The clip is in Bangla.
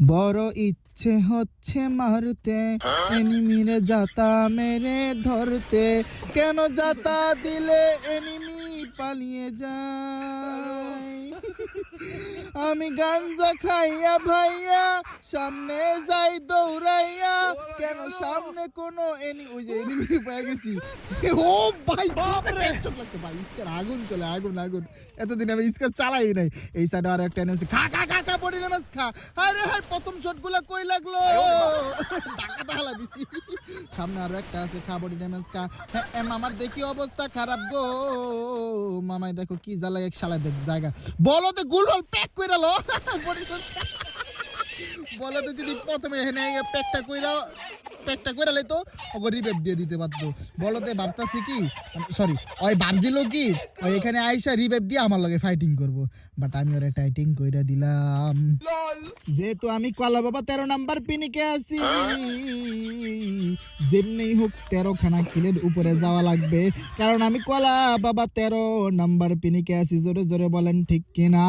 বড় ইচ্ছে হচ্ছে মারতে এনিমিরে যাতা মেরে ধরতে, কেন যাতা দিলে এনিমি পালিয়ে যায়। আমি গাঞ্জা খাইয়া ভাইয়া সামনে যাই দৌড়াইয়া, কেন সামনে কোনো ওই যে এনিমি পেয়ে গেছি। ও ভাই ভাই ইস্কার আগুন চলে, আগুন আগুন। এতদিন আমি ইস্কার চালাই নাই। এই সাইডে আর একটা এনিমি খা খা খা খা বডি ড্যামেজ খা। আরে হ্যাঁ প্রথম শটগুলো কই লাগলো, টাকা তাহলা দিছি। সামনে আরো একটা আছে, খা বডি ড্যামেজ খা। হ্যাঁ মামার দেখি অবস্থা খারাপ গো, মামাই দেখো কি জ্বালা এক শালা দেখ জায়গা। বলতে গুলহল প্যাক কইরা লো বডি ড্যামেজ খা। বলতে যদি প্রথমে হেনে প্যাকটা কইরা লইতো ওকে রিভাইভ দিয়ে দিতে পারতো। বলতে ভাবতাছি কি, সরি ওই ভাবছিল কি ওই এখানে আইসা রিভাইভ দিয়ে আমার লগে ফাইটিং করব, বাট আমি ওরে টাইটিং কইরা দিলাম। যেহেতু আমি কলা বাবা 13 নাম্বার পিনিকে আছি, যেমনি হোক 13 খানা কিলের উপরে যাওয়া লাগবে, কারণ আমি কলা বাবা 13 নাম্বার পিনিকে আছি। জোরে জোরে বলেন ঠিক কিনা?